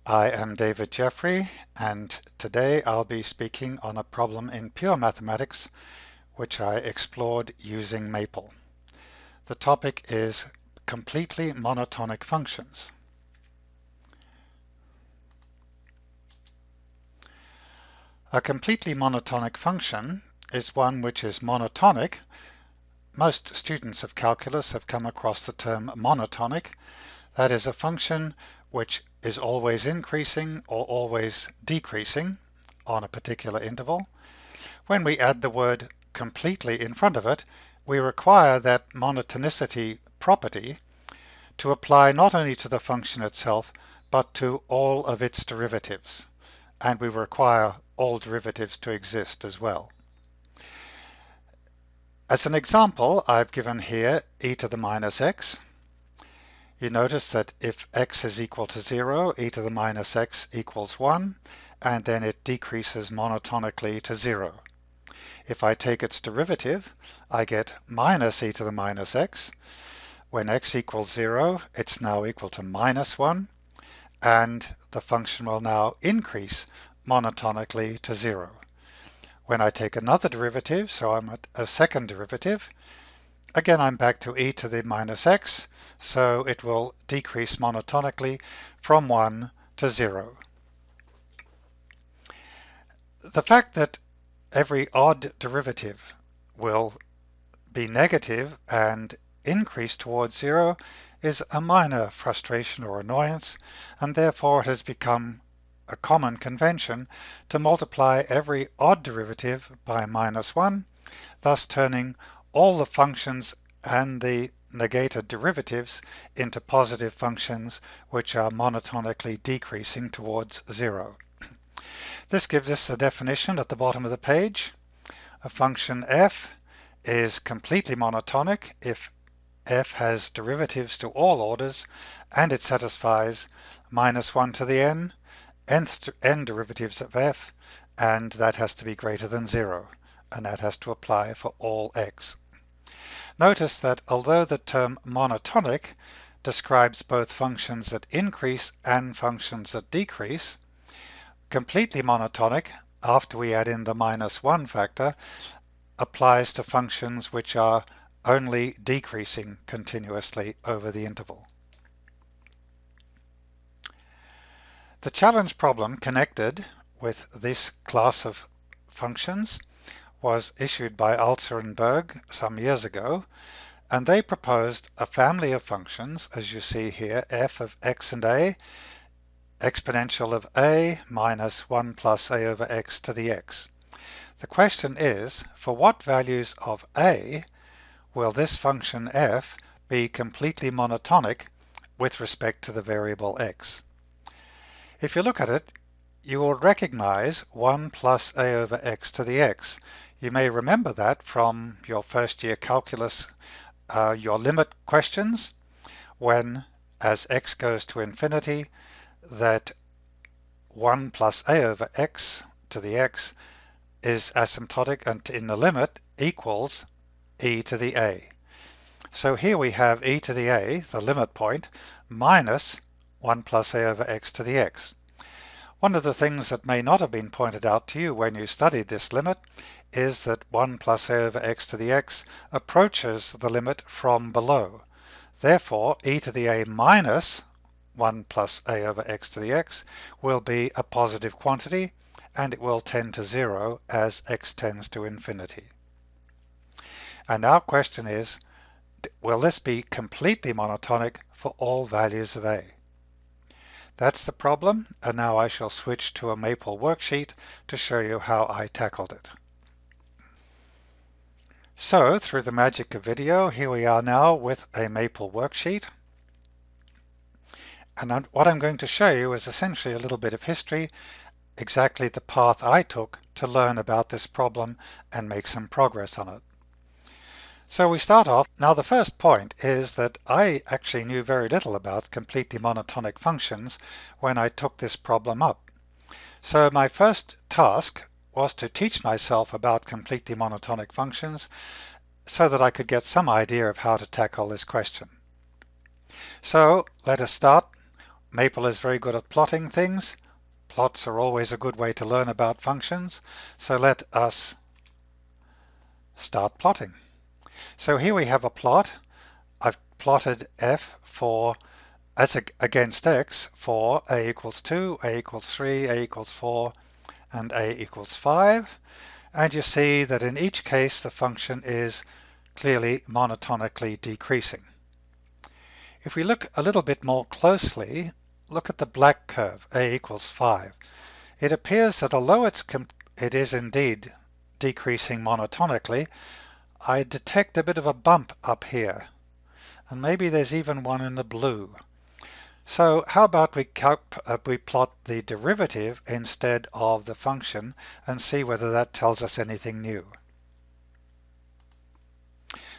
I am David Jeffrey, and today I'll be speaking on a problem in pure mathematics which I explored using Maple. The topic is completely monotonic functions. A completely monotonic function is one which is monotonic. Most students of calculus have come across the term monotonic. That is a function which is always increasing or always decreasing on a particular interval. When we add the word completely in front of it, we require that monotonicity property to apply not only to the function itself, but to all of its derivatives. And we require all derivatives to exist as well. As an example, I've given here e to the minus x. You notice that if x is equal to 0, e to the minus x equals 1, and then it decreases monotonically to 0. If I take its derivative, I get minus e to the minus x. When x equals 0, it's now equal to minus 1, and the function will now increase monotonically to 0. When I take another derivative, so I'm at a second derivative, again I'm back to e to the minus x, so it will decrease monotonically from 1 to 0. The fact that every odd derivative will be negative and increase towards 0 is a minor frustration or annoyance, and therefore it has become a common convention to multiply every odd derivative by minus 1, thus turning all the functions and the negated derivatives into positive functions which are monotonically decreasing towards 0. This gives us the definition at the bottom of the page. A function f is completely monotonic if f has derivatives to all orders and it satisfies minus 1 to the n derivatives of f, and that has to be greater than 0, and that has to apply for all x. Notice that although the term monotonic describes both functions that increase and functions that decrease, completely monotonic, after we add in the minus 1 factor, applies to functions which are only decreasing continuously over the interval. The challenge problem connected with this class of functions was issued by Alzer and Berg some years ago, and they proposed a family of functions, as you see here, f of x and a, exponential of a minus 1 plus a over x to the x. The question is, for what values of a will this function f be completely monotonic with respect to the variable x? If you look at it, you will recognize 1 plus a over x to the x. You may remember that from your first year calculus, your limit questions, when as x goes to infinity, that 1 plus a over x to the x is asymptotic and in the limit equals e to the a. So here we have e to the a, the limit point, minus 1 plus a over x to the x. One of the things that may not have been pointed out to you when you studied this limit is that 1 plus a over x to the x approaches the limit from below. Therefore, e to the a minus 1 plus a over x to the x will be a positive quantity, and it will tend to 0 as x tends to infinity. And our question is, will this be completely monotonic for all values of a? That's the problem, and now I shall switch to a Maple worksheet to show you how I tackled it. So, through the magic of video, here we are now with a Maple worksheet. And what I'm going to show you is essentially a little bit of history, exactly the path I took to learn about this problem and make some progress on it. So we start off. Now the first point is that I actually knew very little about completely monotonic functions when I took this problem up. So my first task was to teach myself about completely monotonic functions so that I could get some idea of how to tackle this question. So let us start Maple is very good at plotting things. Plots are always a good way to learn about functions. So let us start plotting. So here we have a plot. I've plotted f for against x for a equals 2, a equals 3, a equals 4, and a equals 5. And you see that in each case the function is clearly monotonically decreasing. If we look a little bit more closely, look at the black curve, a equals 5. It appears that although it is indeed decreasing monotonically, I detect a bit of a bump up here. And maybe there's even one in the blue. So how about we plot the derivative instead of the function and see whether that tells us anything new.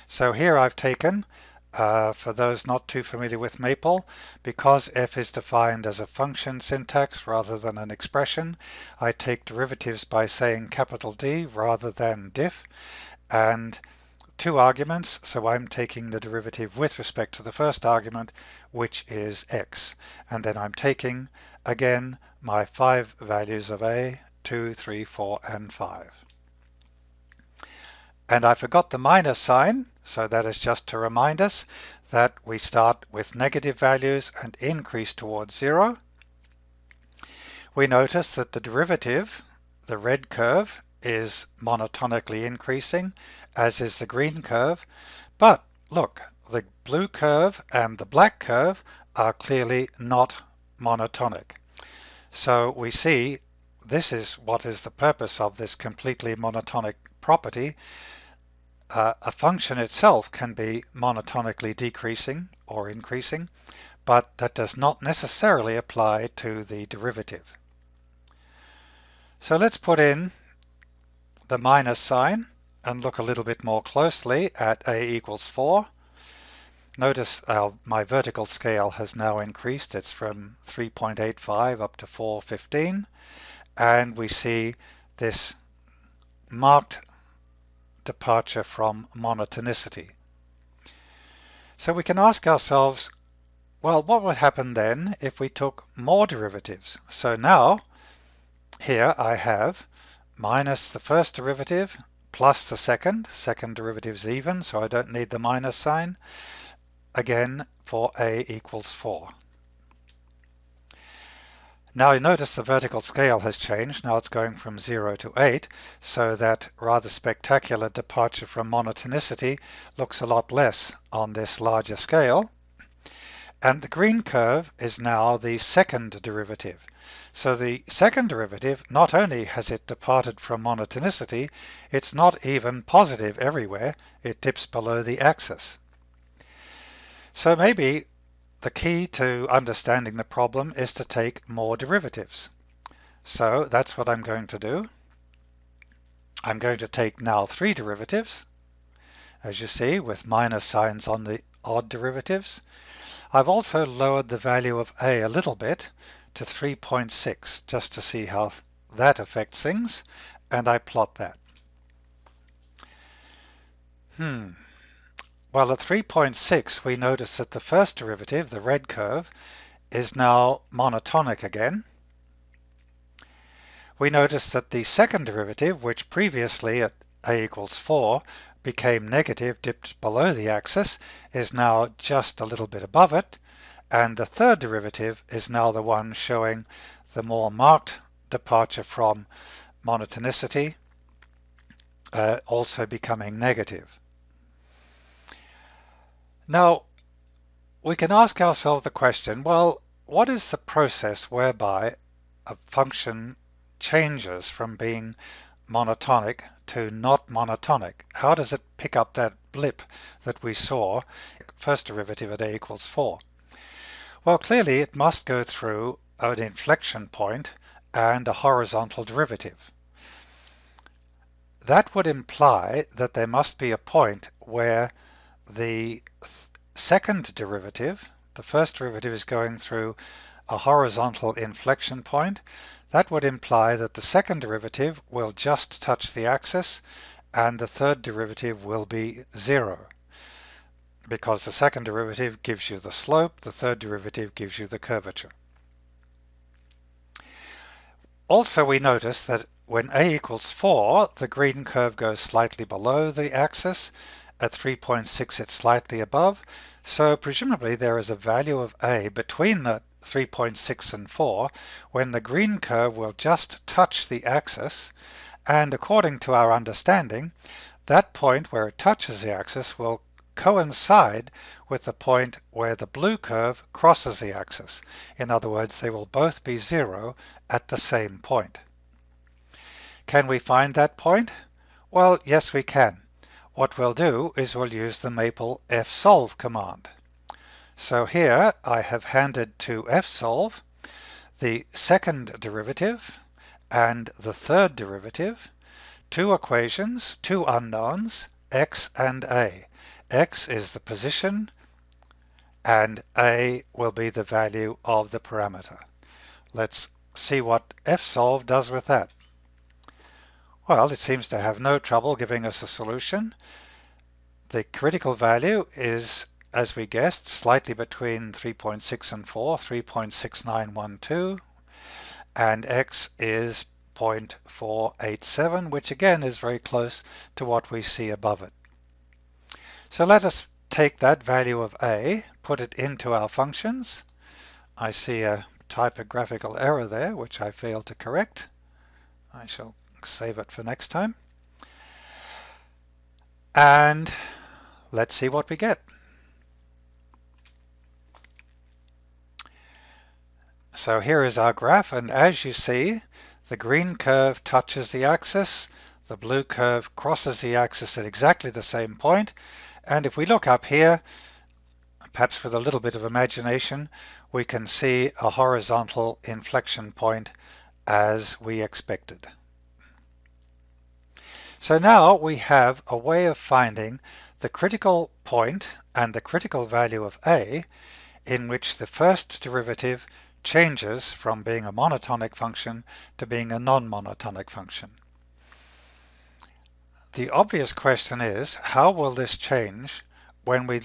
So here I've taken, for those not too familiar with Maple, because f is defined as a function syntax rather than an expression, I take derivatives by saying capital D rather than diff, and two arguments, so I'm taking the derivative with respect to the first argument, which is x. And then I'm taking, again, my 5 values of a, 2, 3, 4, and 5. And I forgot the minus sign, so that is just to remind us that we start with negative values and increase towards 0. We notice that the derivative, the red curve, is monotonically increasing, as is the green curve. But look, the blue curve and the black curve are clearly not monotonic. So we see this is what is the purpose of this completely monotonic property. A function itself can be monotonically decreasing or increasing, but that does not necessarily apply to the derivative. So let's put in the minus sign and look a little bit more closely at a equals 4. Notice my vertical scale has now increased. It's from 3.85 up to 4.15, and we see this marked departure from monotonicity. So we can ask ourselves, well, what would happen then if we took more derivatives? So now, here I have minus the first derivative plus the second derivative is even, so I don't need the minus sign, again for a equals 4. Now you notice the vertical scale has changed. Now it's going from 0 to 8, so that rather spectacular departure from monotonicity looks a lot less on this larger scale. And the green curve is now the second derivative. So the second derivative, not only has it departed from monotonicity, it's not even positive everywhere. It dips below the axis. So maybe the key to understanding the problem is to take more derivatives. So that's what I'm going to do. I'm going to take now 3 derivatives, as you see, with minus signs on the odd derivatives. I've also lowered the value of a little bit to 3.6 just to see how that affects things, and I plot that. Well, at 3.6 we notice that the first derivative, the red curve, is now monotonic again. We notice that the second derivative, which previously at a equals 4 became negative, dipped below the axis, is now just a little bit above it. And the third derivative is now the one showing the more marked departure from monotonicity, also becoming negative. Now, we can ask ourselves the question, well, what is the process whereby a function changes from being monotonic to not monotonic? How does it pick up that blip that we saw, first derivative at a equals 4? Well, clearly it must go through an inflection point and a horizontal derivative. That would imply that there must be a point where the second derivative, the first derivative is going through a horizontal inflection point. That would imply that the second derivative will just touch the axis and the third derivative will be 0. Because the second derivative gives you the slope, the third derivative gives you the curvature. Also, we notice that when a equals 4, the green curve goes slightly below the axis. At 3.6, it's slightly above. So presumably there is a value of a between the 3.6 and 4 when the green curve will just touch the axis. And according to our understanding, that point where it touches the axis will coincide with the point where the blue curve crosses the axis. In other words, they will both be 0 at the same point. Can we find that point? Well, yes, we can. What we'll do is we'll use the maple fsolve command. So here I have handed to fsolve the second derivative and the third derivative, two equations, two unknowns, x and a. X is the position and a will be the value of the parameter. Let's see what fsolve does with that. Well, it seems to have no trouble giving us a solution. The critical value is, as we guessed, slightly between 3.6 and 4, 3.6912, and x is 0.487, which again is very close to what we see above it. So let us take that value of a, put it into our functions. I see a typographical error there, which I failed to correct. I shall save it for next time. And let's see what we get. So here is our graph, and as you see, the green curve touches the axis, the blue curve crosses the axis at exactly the same point, and if we look up here, perhaps with a little bit of imagination, we can see a horizontal inflection point as we expected. So now we have a way of finding the critical point and the critical value of a in which the first derivative changes from being a monotonic function to being a non-monotonic function. The obvious question is, how will this change when we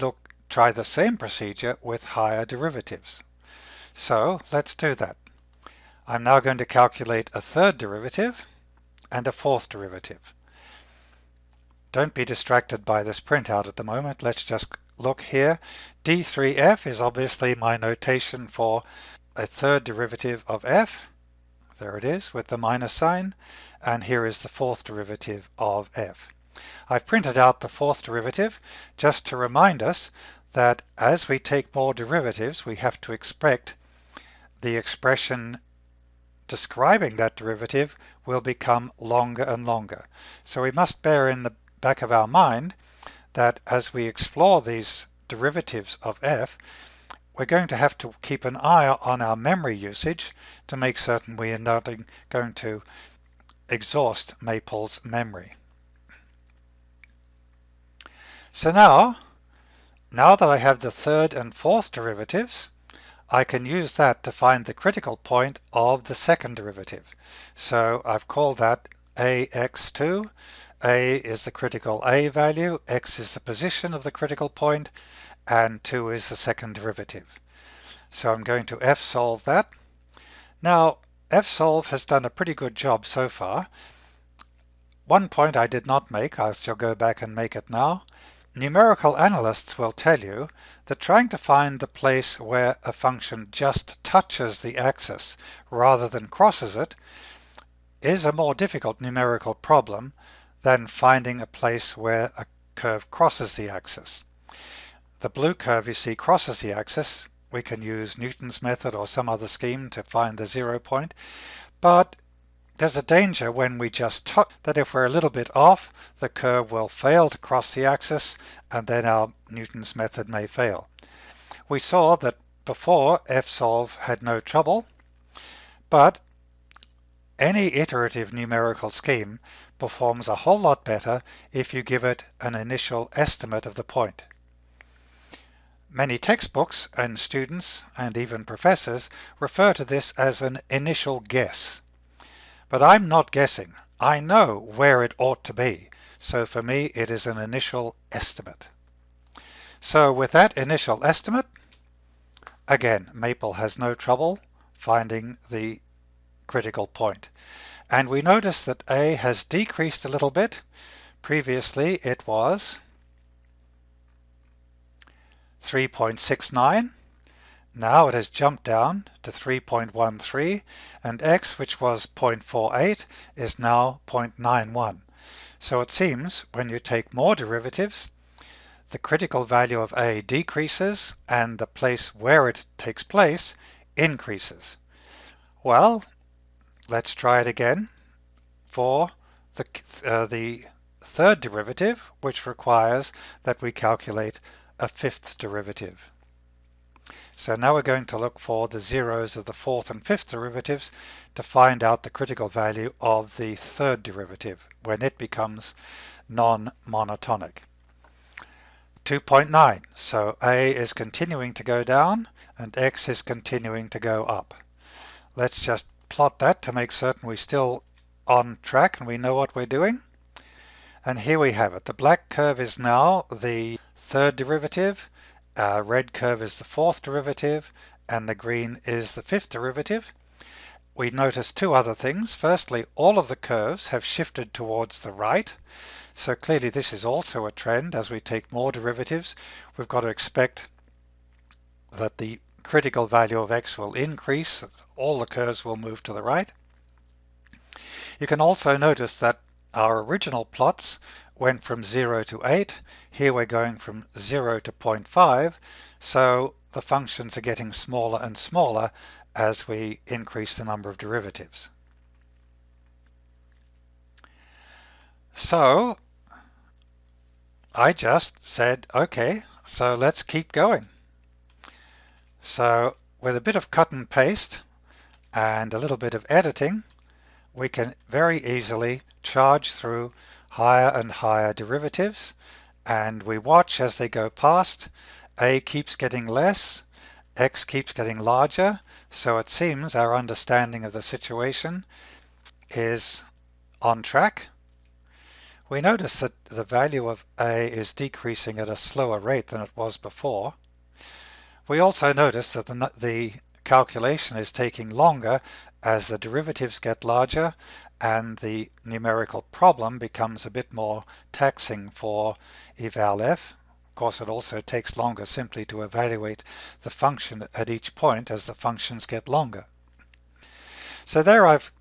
try the same procedure with higher derivatives? So let's do that. I'm now going to calculate a third derivative and a fourth derivative. Don't be distracted by this printout at the moment. Let's just look here. d3f is obviously my notation for a third derivative of f. There it is with the minus sign. And here is the fourth derivative of f. I've printed out the fourth derivative just to remind us that as we take more derivatives, we have to expect the expression describing that derivative will become longer and longer. So we must bear in the back of our mind that as we explore these derivatives of f, we're going to have to keep an eye on our memory usage to make certain we are not going to exhaust Maple's memory. So now that I have the third and fourth derivatives, I can use that to find the critical point of the second derivative. So I've called that ax2. A is the critical a value, x is the position of the critical point, and 2 is the second derivative. So I'm going to fsolve that. Now, fsolve has done a pretty good job so far. One point I did not make, I shall go back and make it now. Numerical analysts will tell you that trying to find the place where a function just touches the axis rather than crosses it is a more difficult numerical problem than finding a place where a curve crosses the axis. The blue curve you see crosses the axis. We can use Newton's method or some other scheme to find the 0 point, but there's a danger when we just touch that if we're a little bit off, the curve will fail to cross the axis and then our Newton's method may fail. We saw that before fsolve had no trouble, but any iterative numerical scheme performs a whole lot better if you give it an initial estimate of the point. Many textbooks and students and even professors refer to this as an initial guess. But I'm not guessing. I know where it ought to be. So for me, it is an initial estimate. So with that initial estimate, again, Maple has no trouble finding the critical point. And we notice that A has decreased a little bit. Previously it was 3.69. Now it has jumped down to 3.13, and x, which was 0.48, is now 0.91. So it seems when you take more derivatives, the critical value of A decreases and the place where it takes place increases. Well, let's try it again for the third derivative, which requires that we calculate a fifth derivative. So now we're going to look for the zeros of the fourth and fifth derivatives to find out the critical value of the third derivative when it becomes non-monotonic. 2.9. So A is continuing to go down and x is continuing to go up. Let's just plot that to make certain we're still on track and we know what we're doing. And here we have it. The black curve is now the third derivative, red curve is the fourth derivative, and the green is the fifth derivative. We notice two other things. Firstly, all of the curves have shifted towards the right. So clearly this is also a trend. As we take more derivatives, we've got to expect that the critical value of x will increase. All the curves will move to the right. You can also notice that our original plots went from 0 to 8. Here we're going from 0 to 0.5. So the functions are getting smaller and smaller as we increase the number of derivatives. So I just said, okay, so let's keep going. So with a bit of cut and paste and a little bit of editing, we can very easily charge through higher and higher derivatives, and we watch as they go past. A keeps getting less, x keeps getting larger, so it seems our understanding of the situation is on track. We notice that the value of A is decreasing at a slower rate than it was before. We also notice that the calculation is taking longer as the derivatives get larger and the numerical problem becomes a bit more taxing for eval f. Of course, it also takes longer simply to evaluate the function at each point as the functions get longer. So there I've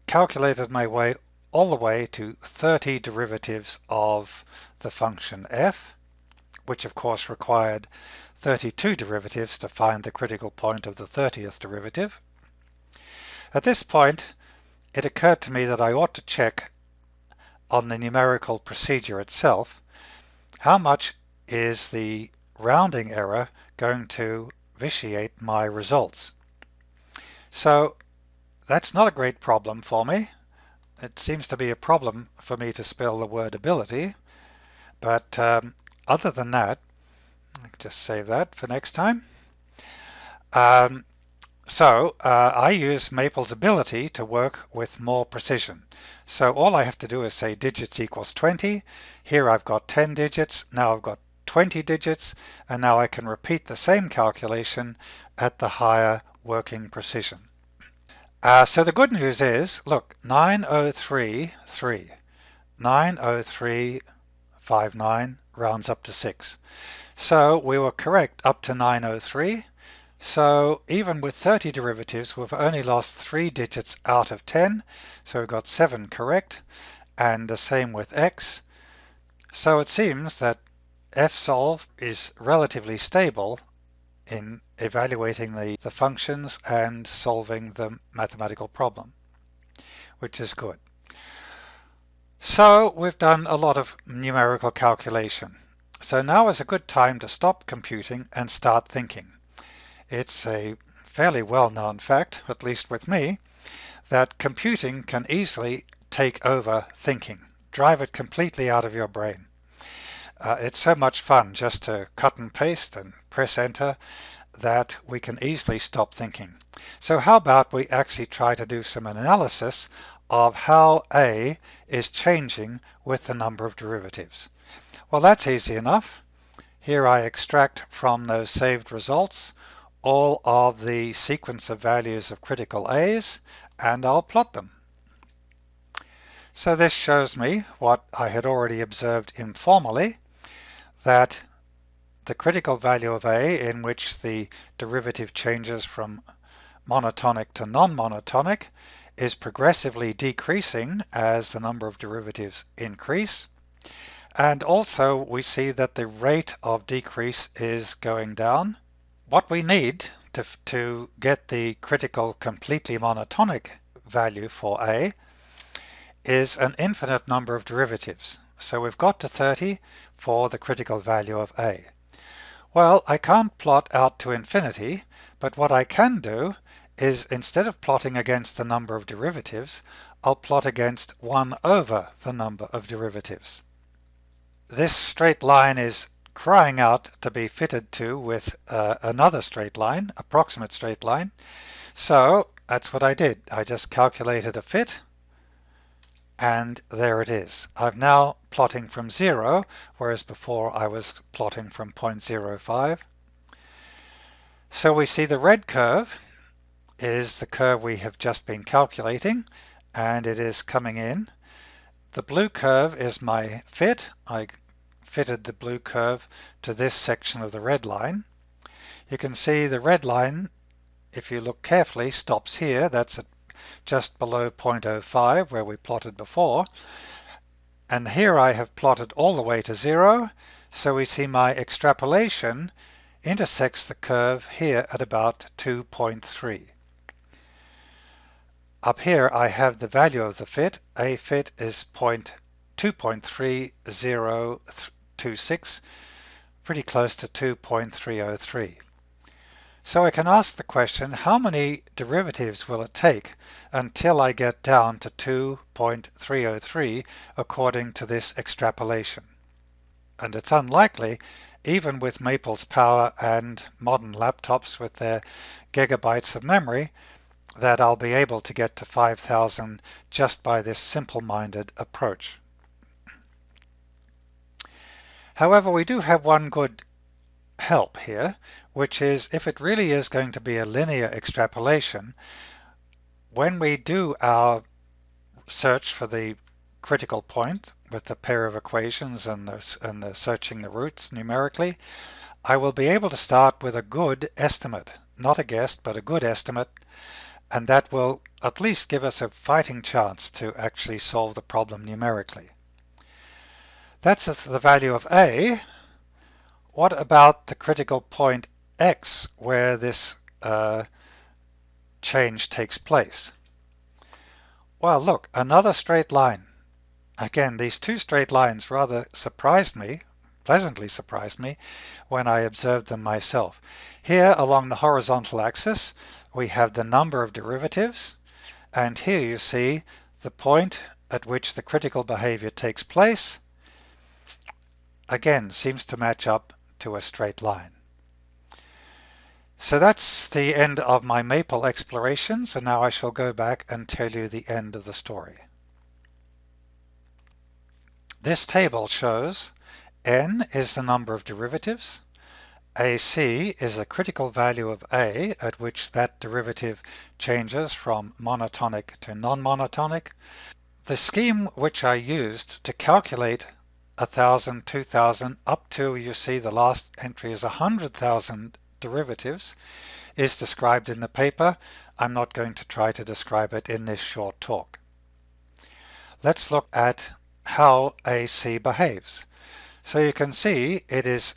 calculated my way all the way to 30 derivatives of the function f, which of course required 32 derivatives to find the critical point of the 30th derivative. At this point, it occurred to me that I ought to check on the numerical procedure itself, how much is the rounding error going to vitiate my results. So that's not a great problem for me. It seems to be a problem for me to spell the word ability, but other than that, I can just save that for next time. I use Maple's ability to work with more precision. So all I have to do is say digits equals 20. Here I've got 10 digits, now I've got 20 digits, and now I can repeat the same calculation at the higher working precision. So the good news is, look, 9033, 90359 rounds up to 6. So we were correct up to 903. So even with 30 derivatives, we've only lost 3 digits out of 10. So we've got 7 correct, and the same with x. So it seems that fsolve is relatively stable in evaluating the functions and solving the mathematical problem, which is good. So we've done a lot of numerical calculation. So now is a good time to stop computing and start thinking. It's a fairly well-known fact, at least with me, that computing can easily take over thinking, drive it completely out of your brain. It's so much fun just to cut and paste and press enter that we can easily stop thinking. So how about we actually try to do some analysis of how A is changing with the number of derivatives? Well, that's easy enough. Here I extract from those saved results all of the sequence of values of critical A's, and I'll plot them. So this shows me what I had already observed informally, that the critical value of A, in which the derivative changes from monotonic to non-monotonic, is progressively decreasing as the number of derivatives increase. And also we see that the rate of decrease is going down. What we need to get the critical completely monotonic value for A is an infinite number of derivatives. So we've got to 30 for the critical value of A. Well, I can't plot out to infinity, but what I can do is, instead of plotting against the number of derivatives, I'll plot against 1 over the number of derivatives. This straight line is crying out to be fitted to with another straight line, approximate straight line. So that's what I did. I just calculated a fit, and there it is. I'm now plotting from 0, whereas before I was plotting from 0.05. So we see the red curve is the curve we have just been calculating, and it is coming in. The blue curve is my fit. I fitted the blue curve to this section of the red line. You can see the red line, if you look carefully, stops here. That's at just below 0.05 where we plotted before. And here I have plotted all the way to 0. So we see my extrapolation intersects the curve here at about 2.3. Up here I have the value of the fit. A fit is 2.3026, pretty close to 2.303. So I can ask the question, how many derivatives will it take until I get down to 2.303 according to this extrapolation? And it's unlikely, even with Maple's power and modern laptops with their gigabytes of memory, that I'll be able to get to 5,000 just by this simple-minded approach. However, we do have one good help here, which is if it really is going to be a linear extrapolation, when we do our search for the critical point with the pair of equations and the searching the roots numerically, I will be able to start with a good estimate, not a guess, but a good estimate, and that will at least give us a fighting chance to actually solve the problem numerically. That's the value of A. What about the critical point X, where this change takes place? Well, look, another straight line. Again, these two straight lines rather surprised me, pleasantly surprised me, when I observed them myself. Here along the horizontal axis, we have the number of derivatives, and here you see the point at which the critical behavior takes place. Again, seems to match up to a straight line. So that's the end of my Maple explorations, and now I shall go back and tell you the end of the story. This table shows n is the number of derivatives, AC is the critical value of A at which that derivative changes from monotonic to non-monotonic. The scheme which I used to calculate 1,000, 2,000, up to, you see, the last entry is 100,000 derivatives, is described in the paper. I'm not going to try to describe it in this short talk. Let's look at how AC behaves. So you can see it is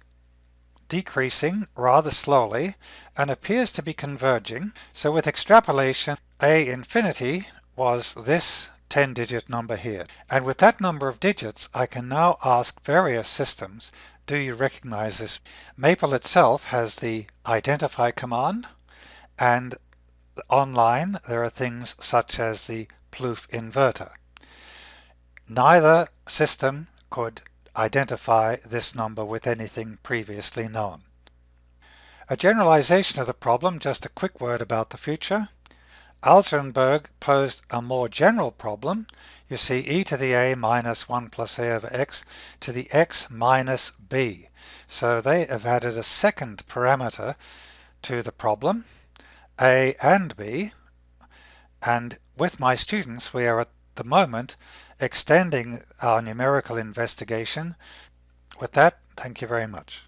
decreasing rather slowly and appears to be converging. So with extrapolation, A infinity was this 10-digit number here. And with that number of digits, I can now ask various systems, do you recognize this? Maple itself has the identify command, and online there are things such as the Plouffe inverter. Neither system could identify this number with anything previously known. A generalization of the problem, just a quick word about the future. Alter and Berg posed a more general problem. You see e to the a minus 1 plus a over x to the x minus b. So they have added a second parameter to the problem, A and B, and with my students we are at the moment extending our numerical investigation. With that, thank you very much.